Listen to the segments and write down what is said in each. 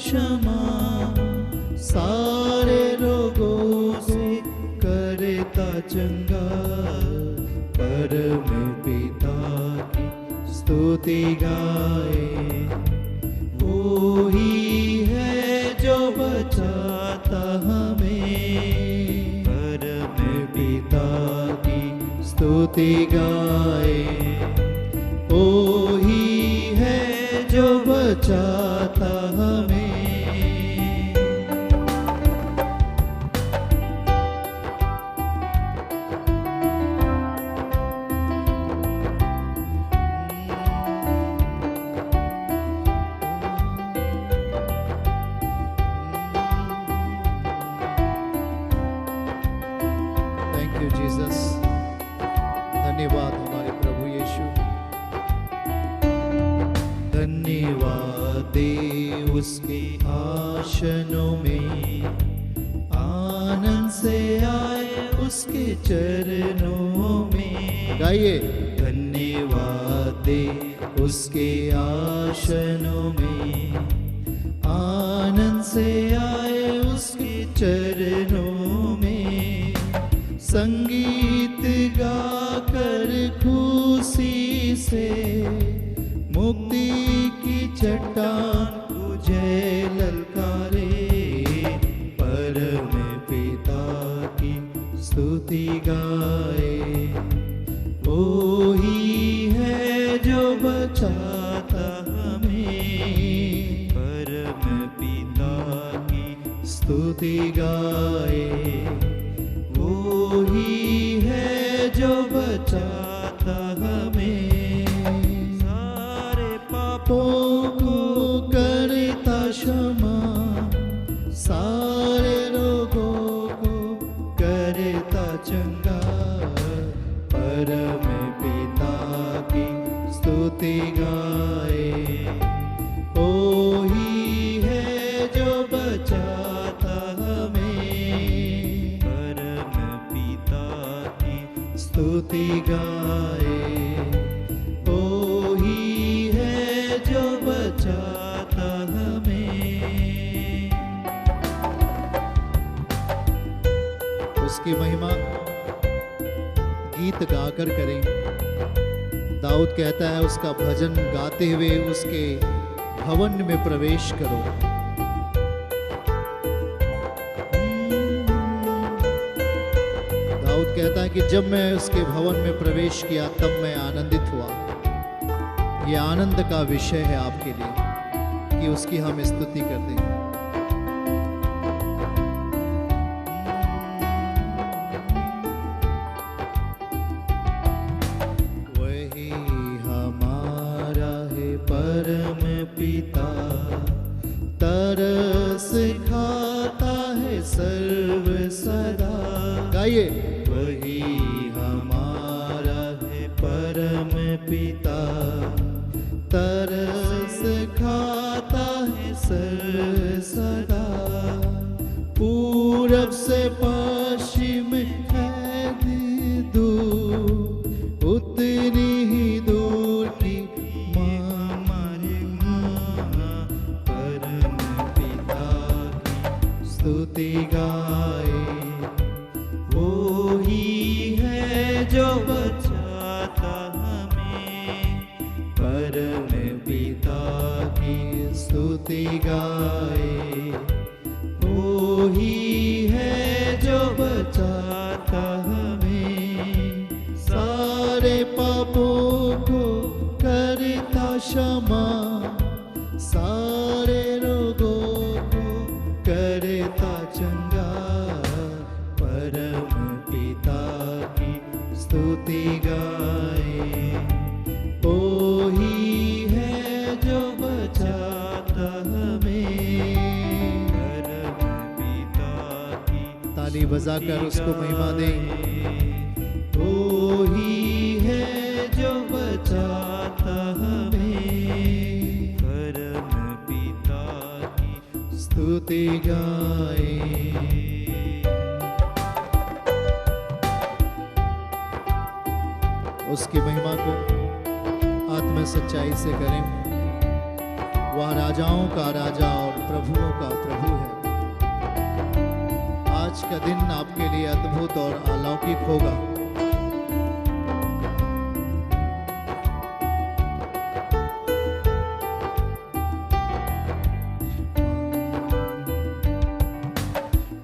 क्षमा, सारे रोगों से करता चंगा। परम पिता की स्तुति गाए, वो ही है जो बचाता हमें। परम पिता की स्तुति गाए, वो ही है जो बचाता हमें। Thank you Jesus. धन्यवाद हमारे प्रभु यीशु। धन्यवाद दे उसके आसनों में, आनंद से आए उसके चरणों में। गाइए। धन्यवाद दे उसके आसनों में, आनंद से आए उसके चरणों में। संगीत गाकर खुशी से मुक्ति की चट्टान तुझे ललकारे। परम पिता की स्तुति गाए, वो ही है जो बचाता हमें। परम पिता की स्तुति गाए, वो ही है जो बचाता हमें। सारे पापों को करता क्षमा, सारे रोगों को करता चंगा। परम पिता की स्तुति गाए, वो ही है जो बचाता हमें। परम पिता की स्तुति गाए, वो ही है जो बचाता हमें। उसकी महिमा गीत गाकर करें। दाऊद कहता है उसका भजन गाते हुए उसके भवन में प्रवेश करो। दाऊद कहता है कि जब मैं उसके भवन में प्रवेश किया तब मैं आनंदित हुआ। ये आनंद का विषय है आपके लिए कि उसकी हम स्तुति कर दें। परम पिता तरस खाता है सर्व सदा। गाइए। वही हमारा है परम पिता, तरस खाता है सर्व सदा। पूरब से पश्चिम है दूर, उतनी ही दूर की स्तुति गाए, वो ही है जो बचाता हमें। परम पिता की स्तुति गाए, वो ही है जो बचाता हमें। सारे पापों को करता क्षमा, सारे रोगों को करता चंगा। परम पिता की स्तुति गाए, वो ही है जो बचाता हमें। परम पिता की ताली बजाकर उसको महिमा दें। वो ही है जो बचाता हमें। परम पिता की स्तुति गाए। उसकी महिमा को आत्म सच्चाई से करें। वह महाराजाओं का राजा और प्रभुओं का प्रभु है। आज का दिन आपके लिए अद्भुत और अलौकिक होगा।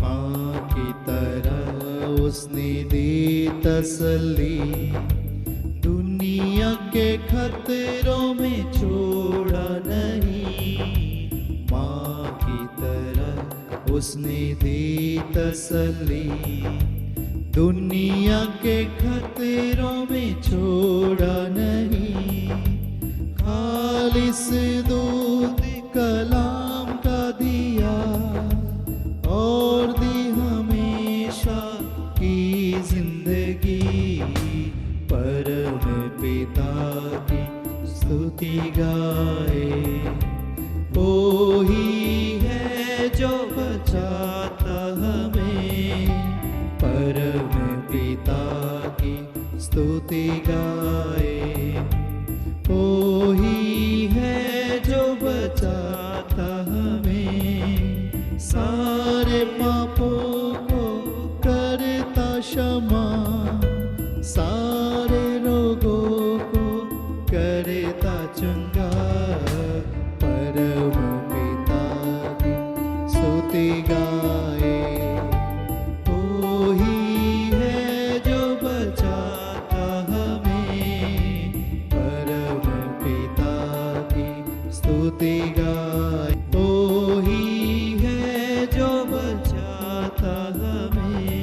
माँ की तरह उसने दी तसल्ली, दुनिया के खतरों में छोड़ा नहीं। माँ की तरह उसने दी तसल्ली, दुनिया के खतरों में छोड़ा नहीं। खालिस दूध कलाम का दिया और दी हमेशा की जिंदगी। परम पिता की स्तुति गाए, वो ही है जो बचाता हमें। परम पिता की स्तुति गाए, वो ही है जो बचाता हमें। सारे पापों को करता क्षमा, सारे रोगों को करता चंगा। परम पिता की स्तुति गाए, वो ही है जो बचाता हमें। परम पिता की स्तुति गाए, वो ही है जो बचाता हमें।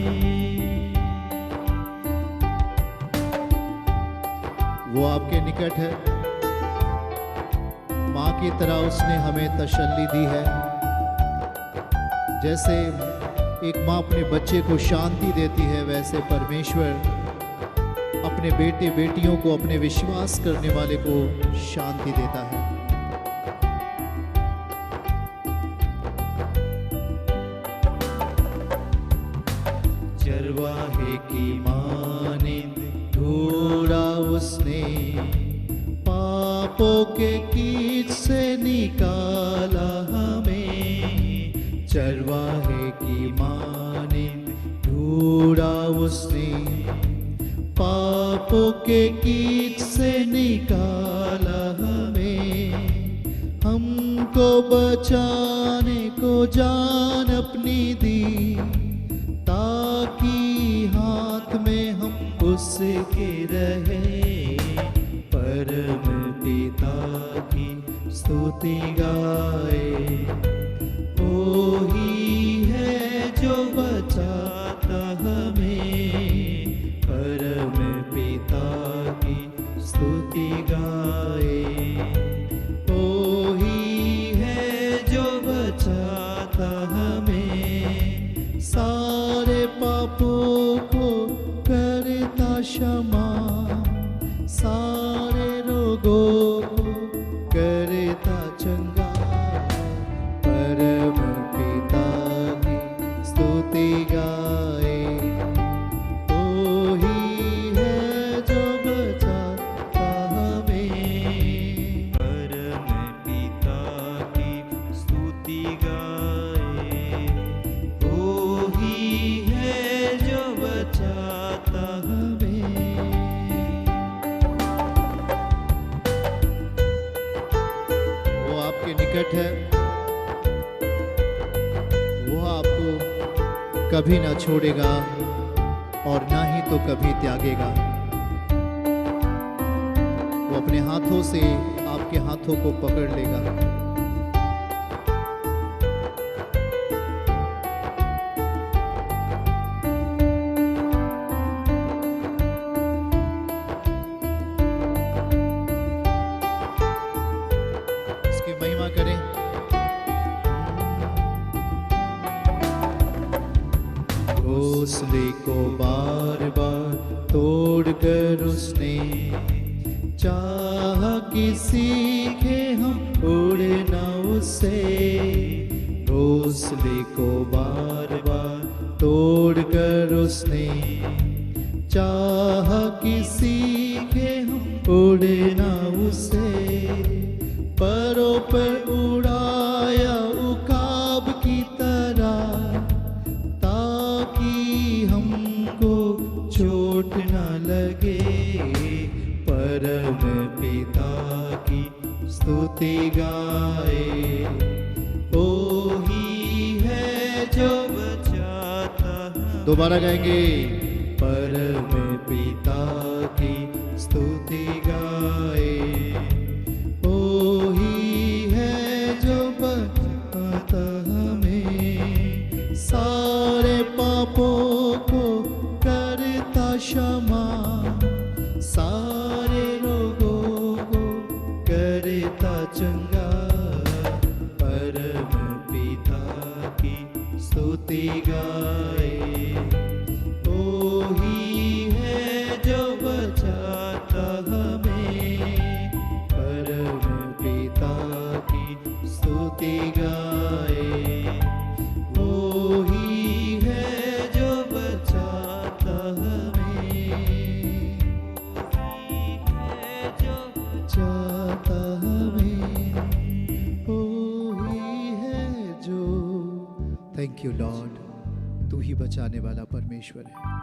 वो आपके निकट है, माँ की तरह उसने हमें तसल्ली दी है। जैसे एक माँ अपने बच्चे को शांति देती है, वैसे परमेश्वर अपने बेटे बेटियों को, अपने विश्वास करने वाले को शांति देता है। चरवाहे की मानिंद ढूंढा उसने, पापों के कीच से निकाला हमें। चरवाहे की मानिंद ढूंढा उसने, पापों के कीच से निकाला हमें। हमको बचाने को जान अपनी दी, ताकि हाथ में हम उसके रहे। परम पिता की स्तुति गाए, वो ही है जो बचाता हमें। परम पिता की स्तुति गाए, वो ही है जो बचाता हमें। सारे पापों को करता क्षमा, सारे रोगों को करता चंगा। परम पिता की स्तुति गाए, वो ही है जो बचाता हमें। परम पिता की स्तुति गाए, वो ही है जो बचाता हमें। वो आपके निकट है, वो आपको कभी ना छोड़ेगा और ना ही तो कभी त्यागेगा। वो अपने हाथों से आपके हाथों को पकड़ लेगा। इसकी महिमा करें। घोंसले को बार बार तोड़कर उसने चाह कि सीखे हम उड़ना उससे। घोंसले को बार बार तोड़कर उसने चाह कि सीखे हम उड़ना उससे। परों पर स्तुति गाए। ओ ही है जो बचाता है। दोबारा गाएंगे। परम पिता की स्तुति गाए। ओ ही है जो बचाता हमें, सारे पापों को करता क्षमा, सारे रोगों को करता चंगा। परम पिता की स्तुति गाए। ओ ही है जो बचाता हमें, परम पिता की स्तुति गाए। ओ ही है जो बचाता हमें, बचाता हमें। ओ ही है जो। थैंक यू लॉर्ड, तू ही बचाने वाला परमेश्वर है।